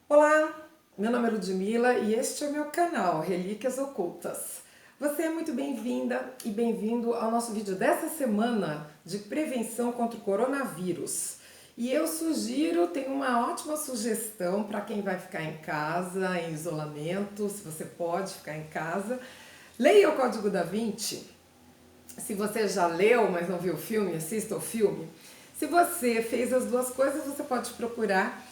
Olá, meu nome é Ludmila e este é o meu canal Relíquias Ocultas. Você é muito bem-vinda e bem-vindo ao nosso vídeo dessa semana de prevenção contra o coronavírus. E eu sugiro, tenho uma ótima sugestão para quem vai ficar em casa, em isolamento, se você pode ficar em casa. Leia o Código da Vinci. Se você já leu, mas não viu o filme, assista o filme. Se você fez as duas coisas, você pode procurar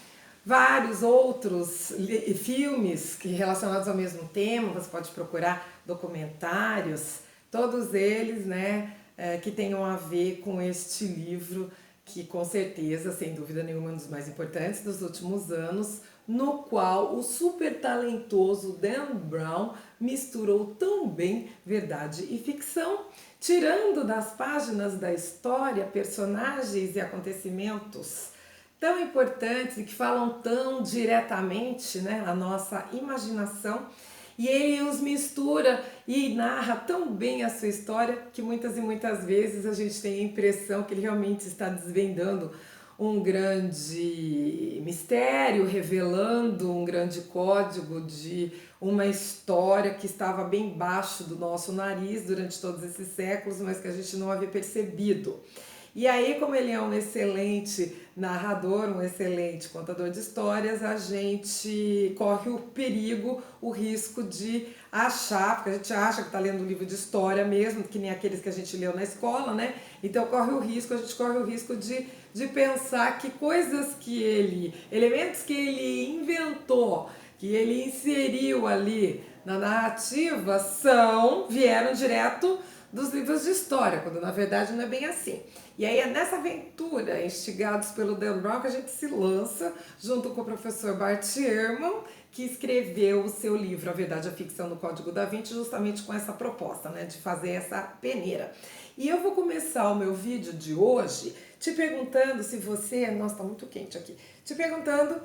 vários outros filmes relacionados ao mesmo tema, você pode procurar documentários, todos eles, né, que tenham a ver com este livro, que com certeza, sem dúvida nenhuma, é um dos mais importantes dos últimos anos, no qual o super talentoso Dan Brown misturou tão bem verdade e ficção, tirando das páginas da história personagens e acontecimentos tão importantes e que falam tão diretamente, né, a nossa imaginação, e ele os mistura e narra tão bem a sua história que muitas e muitas vezes a gente tem a impressão que ele realmente está desvendando um grande mistério, revelando um grande código de uma história que estava bem baixo do nosso nariz durante todos esses séculos, mas que a gente não havia percebido. E aí, como ele é um excelente narrador, um excelente contador de histórias, a gente corre o perigo, o risco de achar, porque a gente acha que está lendo um livro de história mesmo, que nem aqueles que a gente leu na escola, né? Então a gente corre o risco de pensar que coisas que elementos que ele inventou, que ele inseriu ali na narrativa, vieram direto dos livros de história, quando na verdade não é bem assim. E aí é nessa aventura, instigados pelo Dan Brown, que a gente se lança junto com o professor Bart Ehrman, que escreveu o seu livro A Verdade e a Ficção no Código da Vinci, justamente com essa proposta, né, de fazer essa peneira. E eu vou começar o meu vídeo de hoje te perguntando se você... Nossa, tá muito quente aqui. Te perguntando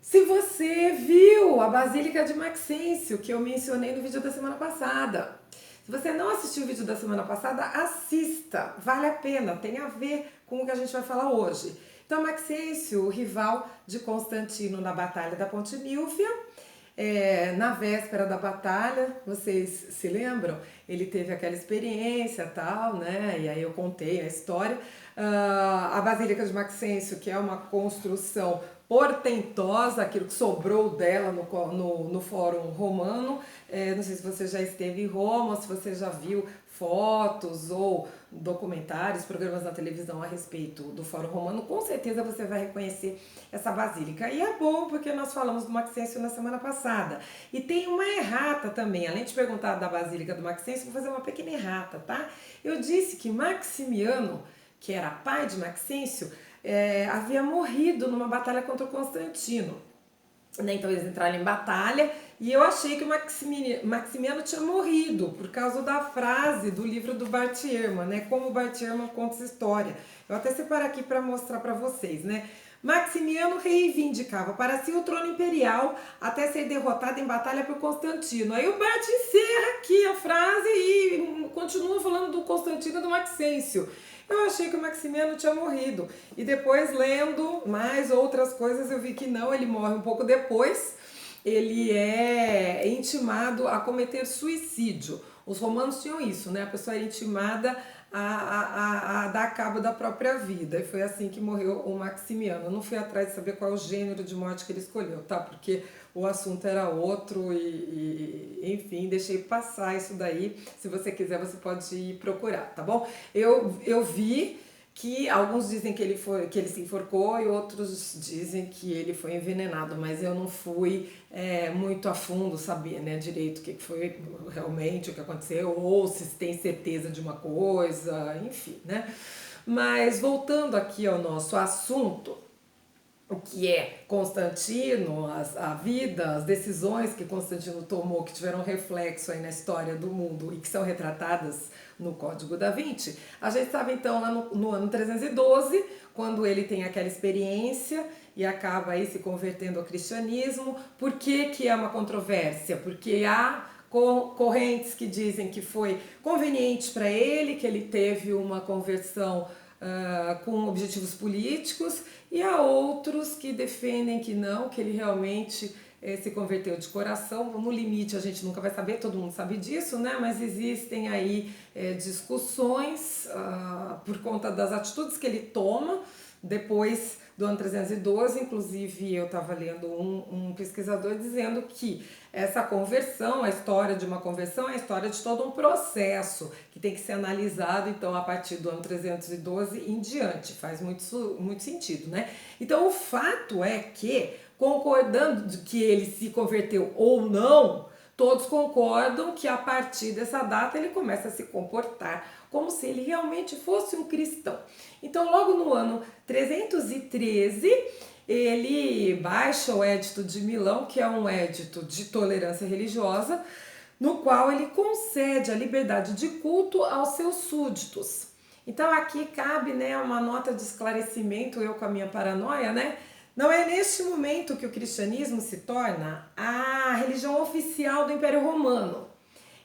se você viu a Basílica de Maxêncio, que eu mencionei no vídeo da semana passada. Se você não assistiu o vídeo da semana passada, assista, vale a pena, tem a ver com o que a gente vai falar hoje. Então, Maxêncio, o rival de Constantino na Batalha da Ponte Milvia, na véspera da batalha, vocês se lembram? Ele teve aquela experiência tal, né? E aí eu contei a história. A Basílica de Maxêncio, que é uma construção portentosa, aquilo que sobrou dela no Fórum Romano. Não sei se você já esteve em Roma, se você já viu fotos ou documentários, programas na televisão a respeito do Fórum Romano, com certeza você vai reconhecer essa basílica. E é bom porque nós falamos do Maxêncio na semana passada. E tem uma errata também, além de perguntar da Basílica do Maxêncio, vou fazer uma pequena errata, tá? Eu disse que Maximiano, que era pai de Maxêncio, havia morrido numa batalha contra o Constantino. Então eles entraram em batalha e eu achei que o Maximiano tinha morrido por causa da frase do livro do Bart Ehrman, né? Como o Bart Ehrman conta essa história. Eu até separo aqui para mostrar para vocês, né? Maximiano reivindicava para si o trono imperial até ser derrotado em batalha por Constantino. Aí o Bart encerra aqui a frase e continua falando do Constantino e do Maxêncio. Eu achei que o Maximiano tinha morrido. E depois, lendo mais outras coisas, eu vi que não, ele morre um pouco depois. Ele é intimado a cometer suicídio. Os romanos tinham isso, né? A pessoa era intimada a dar cabo da própria vida. E foi assim que morreu o Maximiano. Eu não fui atrás de saber qual é o gênero de morte que ele escolheu, tá? Porque o assunto era outro enfim, deixei passar isso daí. Se você quiser, você pode ir procurar, tá bom? Eu vi que alguns dizem que ele se enforcou e outros dizem que ele foi envenenado, mas eu não fui muito a fundo saber, né, direito o que foi realmente o que aconteceu, ou se tem certeza de uma coisa, enfim, né? Mas voltando aqui ao nosso assunto, o que é Constantino, a vida, as decisões que Constantino tomou, que tiveram reflexo aí na história do mundo e que são retratadas no Código da Vinci. A gente estava então lá no ano 312, quando ele tem aquela experiência e acaba aí se convertendo ao cristianismo. Por que que é uma controvérsia? Porque há correntes que dizem que foi conveniente para ele, que ele teve uma conversão com objetivos políticos, e há outros que defendem que não, que ele realmente se converteu de coração. No limite a gente nunca vai saber, todo mundo sabe disso, né? Mas existem aí discussões por conta das atitudes que ele toma depois do ano 312. Inclusive eu estava lendo um pesquisador dizendo que essa conversão, a história de uma conversão, é a história de todo um processo que tem que ser analisado, então, a partir do ano 312 em diante. Faz muito sentido, né? Então, o fato é que, concordando de que ele se converteu ou não, todos concordam que a partir dessa data ele começa a se comportar como se ele realmente fosse um cristão. Então, logo no ano 313, ele baixa o Edito de Milão, que é um edito de tolerância religiosa, no qual ele concede a liberdade de culto aos seus súditos. Então aqui cabe, né, uma nota de esclarecimento, eu com a minha paranoia, né? Não é neste momento que o cristianismo se torna a religião oficial do Império Romano.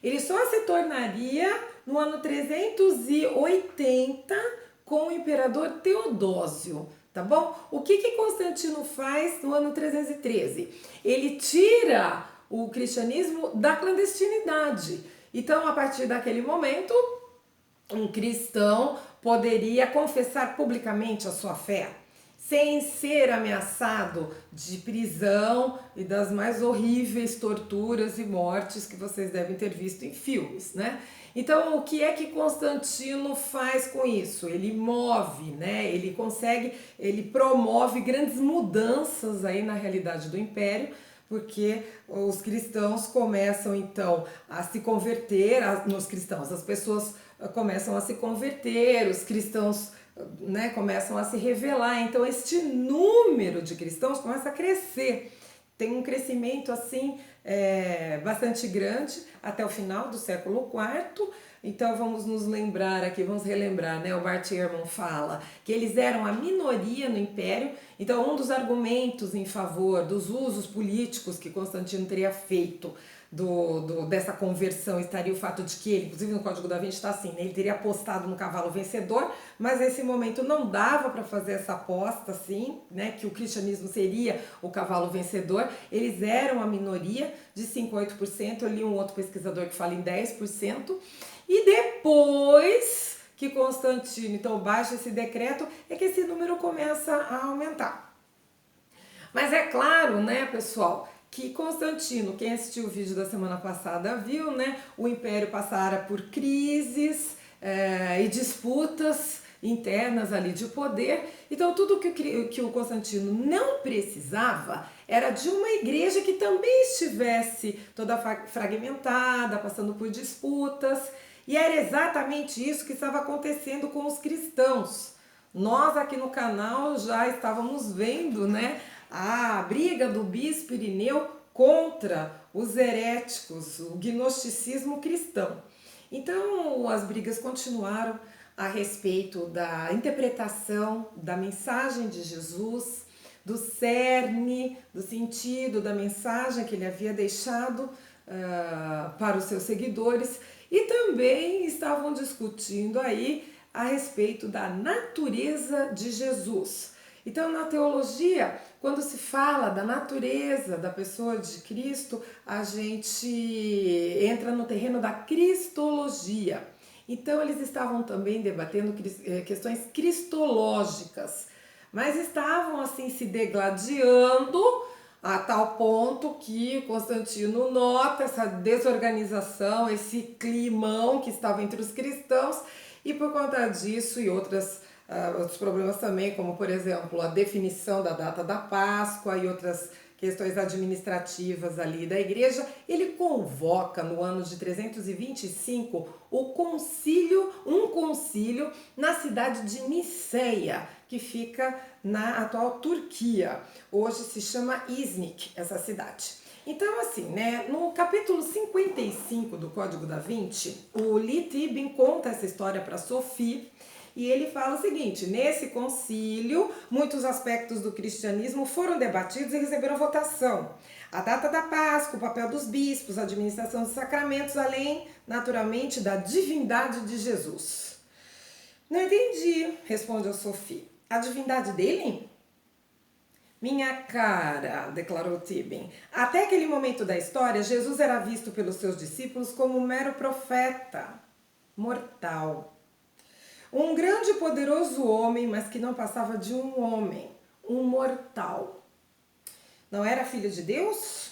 Ele só se tornaria no ano 380 com o imperador Teodósio, tá bom? O que Constantino faz no ano 313? Ele tira o cristianismo da clandestinidade. Então, a partir daquele momento, um cristão poderia confessar publicamente a sua fé, sem ser ameaçado de prisão e das mais horríveis torturas e mortes que vocês devem ter visto em filmes, né? Então, o que é que Constantino faz com isso? Ele move, né? Ele promove grandes mudanças aí na realidade do império, porque os cristãos começam então a se converter, as pessoas começam a se converter, os cristãos, né, começam a se revelar. Então este número de cristãos começa a crescer, tem um crescimento assim bastante grande até o final do século IV. Então vamos nos lembrar aqui, vamos relembrar, né? O Bart Ehrman fala que eles eram a minoria no Império. Então um dos argumentos em favor dos usos políticos que Constantino teria feito dessa conversão estaria o fato de que ele, inclusive no Código da Vinci está assim, né? Ele teria apostado no cavalo vencedor, mas nesse momento não dava para fazer essa aposta assim, né? Que o cristianismo seria o cavalo vencedor. Eles eram a minoria de 5 a 8%, eu li um outro pesquisador que fala em 10%, e depois que Constantino então baixa esse decreto, é que esse número começa a aumentar. Mas é claro, né, pessoal, que Constantino, quem assistiu o vídeo da semana passada viu, né, o Império passara por crises e disputas internas ali de poder. Então tudo que o Constantino não precisava era de uma igreja que também estivesse toda fragmentada, passando por disputas, e era exatamente isso que estava acontecendo com os cristãos. Nós aqui no canal já estávamos vendo, né, a briga do bispo Irineu contra os heréticos, o gnosticismo cristão. Então as brigas continuaram a respeito da interpretação da mensagem de Jesus, do cerne, do sentido da mensagem que ele havia deixado para os seus seguidores, e também estavam discutindo aí a respeito da natureza de Jesus. Então, na teologia, quando se fala da natureza da pessoa de Cristo, a gente entra no terreno da cristologia. Então, eles estavam também debatendo questões cristológicas, mas estavam assim se degladiando a tal ponto que Constantino nota essa desorganização, esse climão que estava entre os cristãos, e por conta disso e outros problemas também, como por exemplo a definição da data da Páscoa e outras questões administrativas ali da igreja, ele convoca no ano de 325 um concílio na cidade de Niceia, que fica na atual Turquia. Hoje se chama Iznik, essa cidade. Então, assim, né, no capítulo 55 do Código da Vinci, o Litibin conta essa história para Sophie, e ele fala o seguinte: nesse concílio, muitos aspectos do cristianismo foram debatidos e receberam votação. A data da Páscoa, o papel dos bispos, a administração dos sacramentos, além, naturalmente, da divindade de Jesus. Não entendi, responde a Sophie. A divindade dele? Minha cara, declarou Tibin. Até aquele momento da história, Jesus era visto pelos seus discípulos como um mero profeta, mortal. Um grande e poderoso homem, mas que não passava de um homem, um mortal. Não era filho de Deus?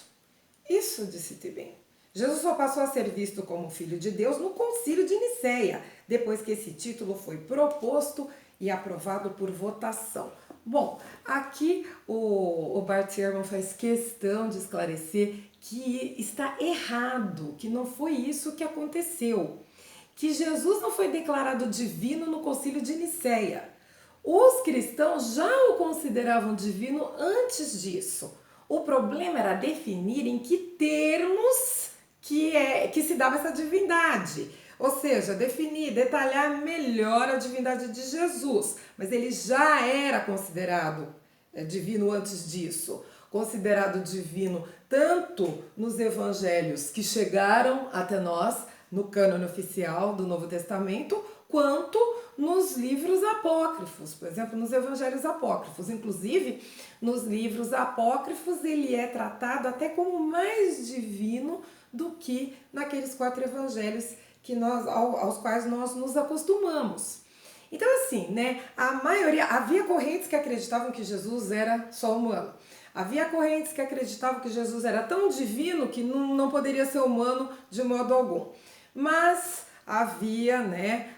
Isso, disse Tibin. Jesus só passou a ser visto como filho de Deus no Concílio de Nicéia, depois que esse título foi proposto e aprovado por votação. Bom, aqui o Bart Ehrman faz questão de esclarecer que está errado, que não foi isso que aconteceu, que Jesus não foi declarado divino no Concílio de Nicéia. Os cristãos já o consideravam divino antes disso. O problema era definir em que termos que se dava essa divindade. Ou seja, definir, detalhar melhor a divindade de Jesus. Mas ele já era considerado divino antes disso. Considerado divino tanto nos evangelhos que chegaram até nós, no cânone oficial do Novo Testamento, quanto nos livros apócrifos, por exemplo, nos evangelhos apócrifos. Inclusive, nos livros apócrifos ele é tratado até como mais divino do que naqueles 4 evangelhos aos quais nós nos acostumamos. Então, assim, né, a maioria, havia correntes que acreditavam que Jesus era só humano. Havia correntes que acreditavam que Jesus era tão divino que não poderia ser humano de modo algum. Mas havia, né,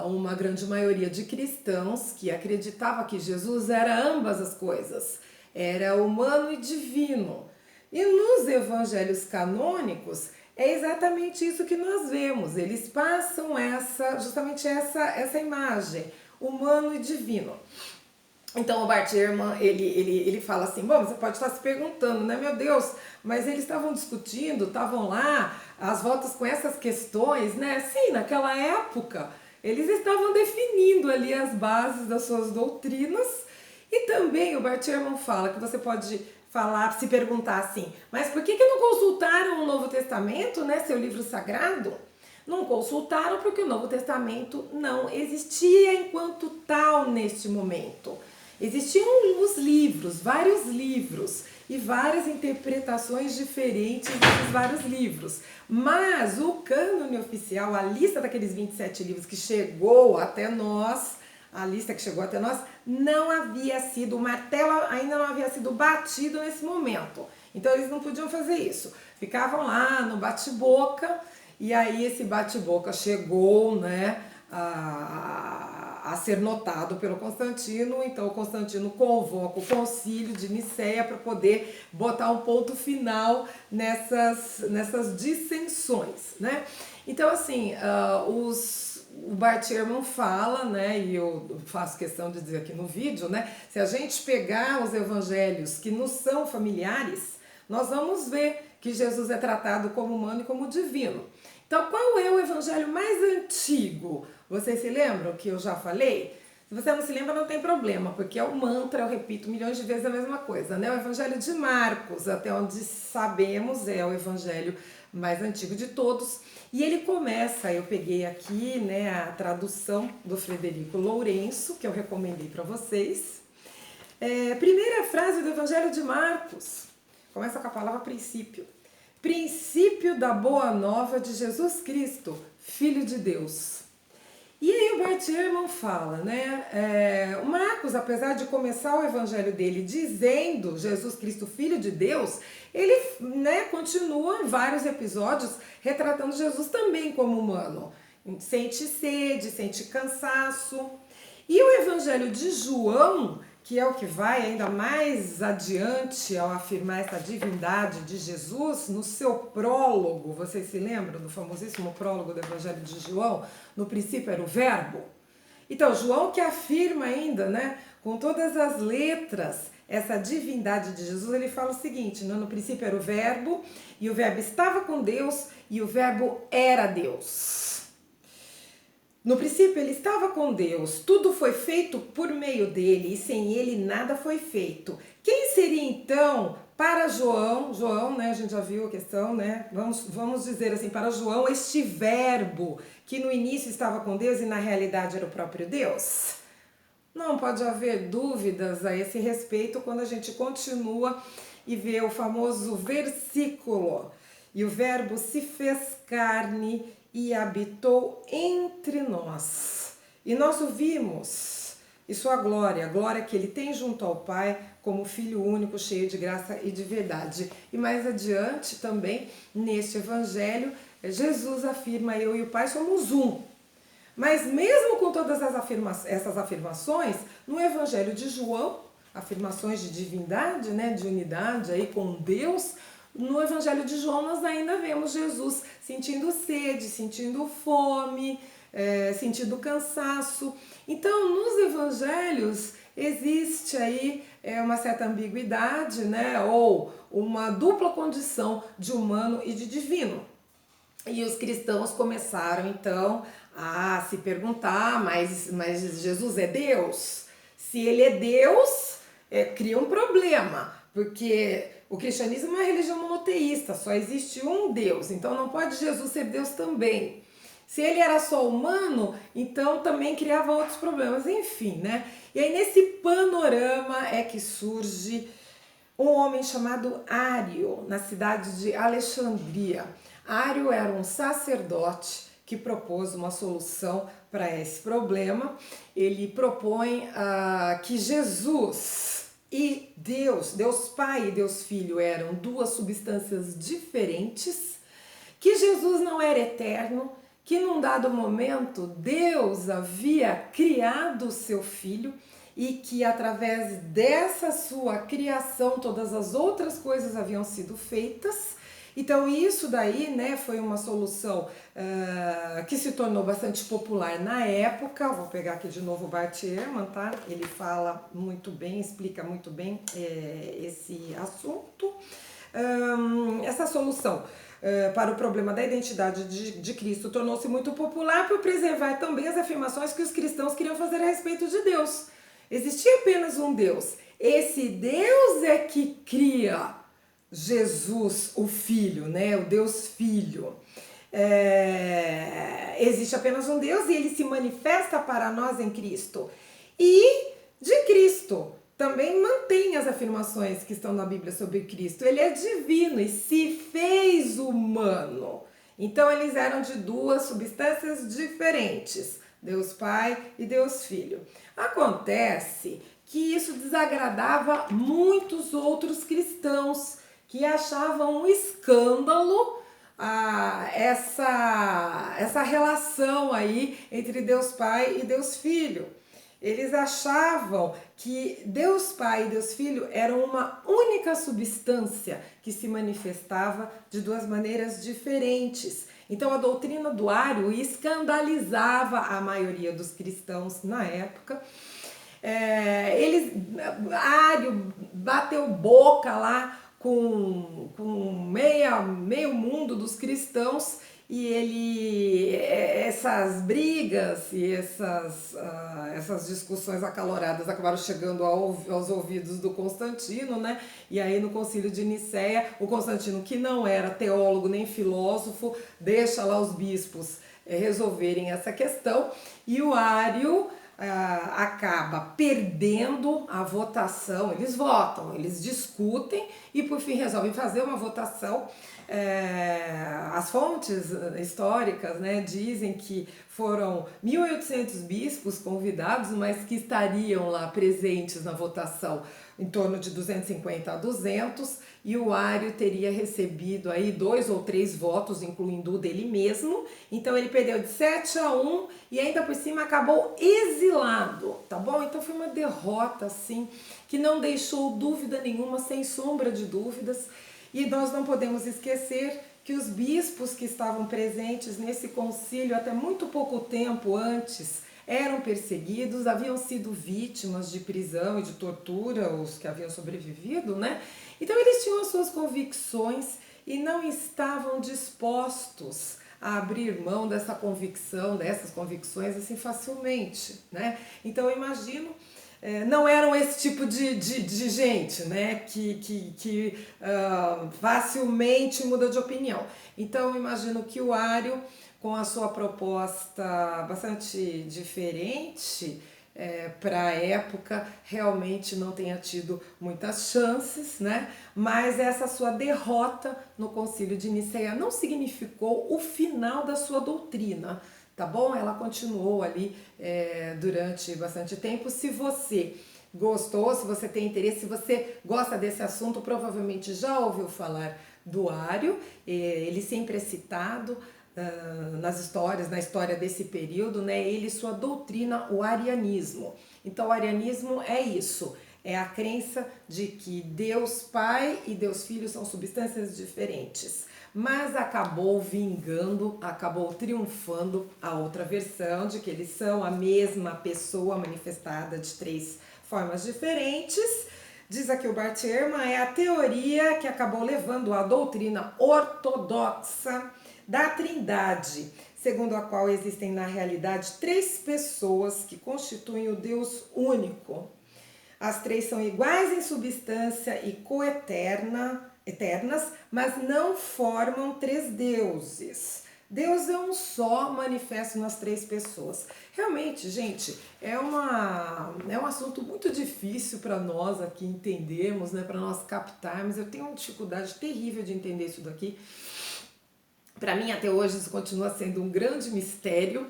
uma grande maioria de cristãos que acreditava que Jesus era ambas as coisas. Era humano e divino. E nos evangelhos canônicos é exatamente isso que nós vemos. Eles passam justamente essa imagem, humano e divino. Então o Bart Ehrman, ele fala assim, bom, você pode estar se perguntando, né, meu Deus, mas eles estavam discutindo, estavam lá, as voltas com essas questões, né? Sim, naquela época, eles estavam definindo ali as bases das suas doutrinas. E também o Bart Ehrman fala que você pode se perguntar assim, mas por que não consultaram o Novo Testamento, né, seu livro sagrado? Não consultaram porque o Novo Testamento não existia enquanto tal neste momento. Existiam os livros, vários livros e várias interpretações diferentes desses vários livros. Mas o cânone oficial, a lista daqueles 27 livros que chegou até nós, não havia sido, o martelo ainda não havia sido batido nesse momento. Então eles não podiam fazer isso. Ficavam lá no bate-boca e aí esse bate-boca chegou, né, a ser notado pelo Constantino. Então o Constantino convoca o Concílio de Nicéia para poder botar um ponto final nessas dissensões, né? Então assim, o Bart Ehrman fala, né, e eu faço questão de dizer aqui no vídeo, né, se a gente pegar os evangelhos que nos são familiares, nós vamos ver que Jesus é tratado como humano e como divino. Então, qual é o evangelho mais antigo? Vocês se lembram que eu já falei? Se você não se lembra, não tem problema, porque é o mantra, eu repito milhões de vezes a mesma coisa, né? O evangelho de Marcos, até onde sabemos, é o evangelho mais antigo de todos. E ele começa, eu peguei aqui, né, a tradução do Frederico Lourenço, que eu recomendei para vocês. Primeira frase do evangelho de Marcos, começa com a palavra princípio. Princípio da boa nova de Jesus Cristo, Filho de Deus. E aí o Bart Ehrman fala, né, o Marcos, apesar de começar o evangelho dele dizendo Jesus Cristo, Filho de Deus, ele, né, continua em vários episódios retratando Jesus também como humano. Sente sede, sente cansaço. E o evangelho de João, que é o que vai ainda mais adiante ao afirmar essa divindade de Jesus, no seu prólogo, vocês se lembram do famosíssimo prólogo do Evangelho de João? No princípio era o verbo. Então, João que afirma ainda, né, com todas as letras, essa divindade de Jesus, ele fala o seguinte, né, no princípio era o verbo, e o verbo estava com Deus, e o verbo era Deus. No princípio ele estava com Deus, tudo foi feito por meio dele e sem ele nada foi feito. Quem seria então para João, né, a gente já viu a questão, né? Vamos dizer assim, para João, este verbo que no início estava com Deus e na realidade era o próprio Deus. Não pode haver dúvidas a esse respeito quando a gente continua e vê o famoso versículo. E o verbo se fez carne e habitou entre nós. E nós o vimos. E sua glória, a glória que ele tem junto ao Pai, como Filho único, cheio de graça e de verdade. E mais adiante também, neste evangelho, Jesus afirma: eu e o Pai somos um. Mas mesmo com todas essas afirmações, no evangelho de João, afirmações de divindade, né, de unidade aí com Deus, no evangelho de João nós ainda vemos Jesus sentindo sede, sentindo fome, sentindo cansaço. Então, nos evangelhos existe aí uma certa ambiguidade, né, ou uma dupla condição de humano e de divino. E os cristãos começaram então a se perguntar, mas Jesus é Deus? Se ele é Deus, cria um problema, porque o cristianismo é uma religião monoteísta, só existe um Deus, então não pode Jesus ser Deus também. Se ele era só humano, então também criava outros problemas, enfim, né? E aí nesse panorama é que surge um homem chamado Ário, na cidade de Alexandria. Ário era um sacerdote que propôs uma solução para esse problema. Ele propõe que Jesus e Deus Pai e Deus Filho eram duas substâncias diferentes, que Jesus não era eterno, que num dado momento Deus havia criado o seu filho e que através dessa sua criação todas as outras coisas haviam sido feitas. Então isso daí, né, foi uma solução que se tornou bastante popular na época. Vou pegar aqui de novo o Bart Ehrman, tá? Ele fala muito bem, explica muito bem esse assunto. Essa solução para o problema da identidade de Cristo tornou-se muito popular por preservar também as afirmações que os cristãos queriam fazer a respeito de Deus. Existia apenas um Deus. Esse Deus é que cria Jesus, o Filho, né? O Deus Filho. Existe apenas um Deus e ele se manifesta para nós em Cristo. E de Cristo também mantém as afirmações que estão na Bíblia sobre Cristo. Ele é divino e se fez humano. Então eles eram de duas substâncias diferentes, Deus Pai e Deus Filho. Acontece que isso desagradava muitos outros cristãos que achavam um escândalo essa relação aí entre Deus Pai e Deus Filho. Eles achavam que Deus Pai e Deus Filho eram uma única substância que se manifestava de duas maneiras diferentes. Então a doutrina do Ário escandalizava a maioria dos cristãos na época. Ário bateu boca lá com meio mundo dos cristãos e essas brigas e essas discussões acaloradas acabaram chegando aos ouvidos do Constantino, né? E aí no Concílio de Nicéia, o Constantino, que não era teólogo nem filósofo, deixa lá os bispos resolverem essa questão e o Ário acaba perdendo a votação. Eles votam, eles discutem e por fim resolvem fazer uma votação. As fontes históricas, né, dizem que foram 1.800 bispos convidados, mas que estariam lá presentes na votação em torno de 250 a 200, e o Ário teria recebido aí 2 ou 3 votos, incluindo o dele mesmo. Então ele perdeu de 7-1 e ainda por cima acabou exilado, tá bom? Então foi uma derrota assim que não deixou dúvida nenhuma, sem sombra de dúvidas. E nós não podemos esquecer que os bispos que estavam presentes nesse concílio até muito pouco tempo antes eram perseguidos, haviam sido vítimas de prisão e de tortura, os que haviam sobrevivido, né? Então eles tinham as suas convicções e não estavam dispostos a abrir mão dessas convicções assim facilmente, né? Então eu imagino não eram esse tipo de gente, né? Que facilmente muda de opinião. Então, eu imagino que o Ario, com a sua proposta bastante diferente, para a época, realmente não tenha tido muitas chances, né? Mas essa sua derrota no Concílio de Nicéia não significou o final da sua doutrina, tá bom? Ela continuou ali durante bastante tempo. Se você gostou, se você tem interesse, se você gosta desse assunto, provavelmente já ouviu falar do Ario. Ele sempre é citado nas histórias, na história desse período, né? Ele e sua doutrina, o arianismo. Então, o arianismo é isso, é a crença de que Deus Pai e Deus Filho são substâncias diferentes. Mas acabou vingando, acabou triunfando a outra versão de que eles são a mesma pessoa manifestada de três formas diferentes. Diz aqui o Bart Ehrman, é a teoria que acabou levando à doutrina ortodoxa da Trindade, segundo a qual existem na realidade três pessoas que constituem o Deus único. As três são iguais em substância e coeternas, mas não formam três deuses. Deus é um só, manifesto nas três pessoas. Realmente, gente, é um assunto muito difícil para nós aqui entendermos, né, para nós captarmos. Eu tenho uma dificuldade terrível de entender isso daqui. Para mim, até hoje, isso continua sendo um grande mistério.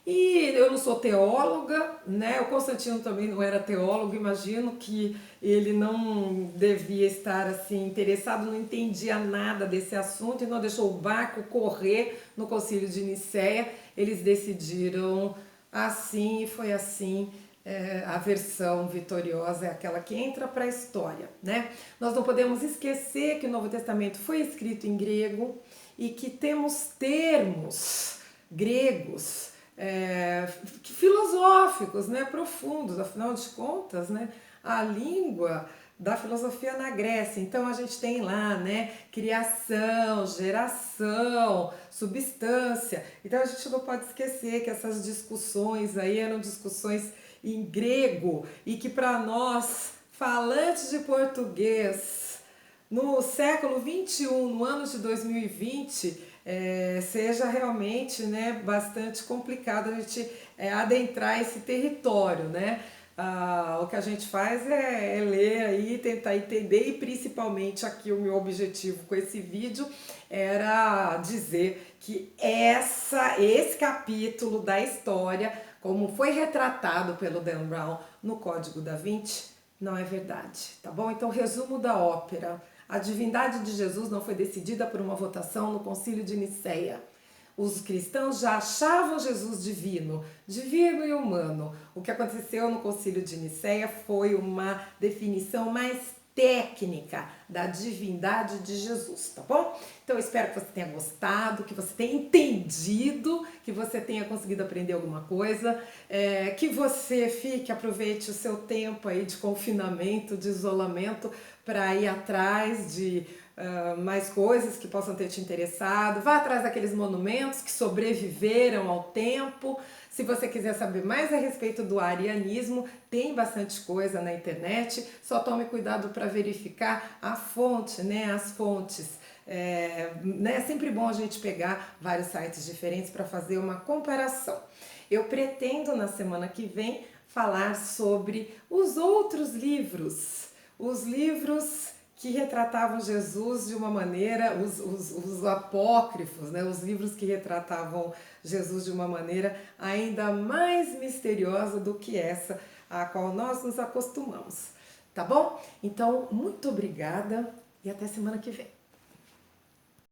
E eu não sou teóloga, né? O Constantino também não era teólogo, imagino que ele não devia estar assim interessado, não entendia nada desse assunto e não deixou o barco correr no Concílio de Nicéia. Eles decidiram assim e foi assim. A versão vitoriosa é aquela que entra para a história, né? Nós não podemos esquecer que o Novo Testamento foi escrito em grego e que temos termos gregos filosóficos, né, profundos, afinal de contas, né, a língua da filosofia na Grécia. Então a gente tem lá, né, criação, geração, substância. Então a gente não pode esquecer que essas discussões aí eram discussões em grego e que para nós, falantes de português, no século 21, no ano de 2020, seja realmente, né, bastante complicado a gente adentrar esse território, né? O que a gente faz é ler aí, tentar entender e principalmente aqui o meu objetivo com esse vídeo era dizer que esse capítulo da história, como foi retratado pelo Dan Brown no Código da Vinci, não é verdade, tá bom? Então, resumo da ópera. A divindade de Jesus não foi decidida por uma votação no Concílio de Nicéia. Os cristãos já achavam Jesus divino e humano. O que aconteceu no Concílio de Nicéia foi uma definição mais técnica da divindade de Jesus, tá bom? Então eu espero que você tenha gostado, que você tenha entendido, que você tenha conseguido aprender alguma coisa, que você aproveite o seu tempo aí de confinamento, de isolamento, para ir atrás de mais coisas que possam ter te interessado. Vá atrás daqueles monumentos que sobreviveram ao tempo. Se você quiser saber mais a respeito do arianismo, tem bastante coisa na internet, só tome cuidado para verificar a fonte, né, as fontes. É sempre bom a gente pegar vários sites diferentes para fazer uma comparação. Eu pretendo na semana que vem falar sobre os outros livros, os livros que retratavam Jesus de uma maneira, os apócrifos, né? Os livros que retratavam Jesus de uma maneira ainda mais misteriosa do que essa a qual nós nos acostumamos, tá bom? Então, muito obrigada e até semana que vem.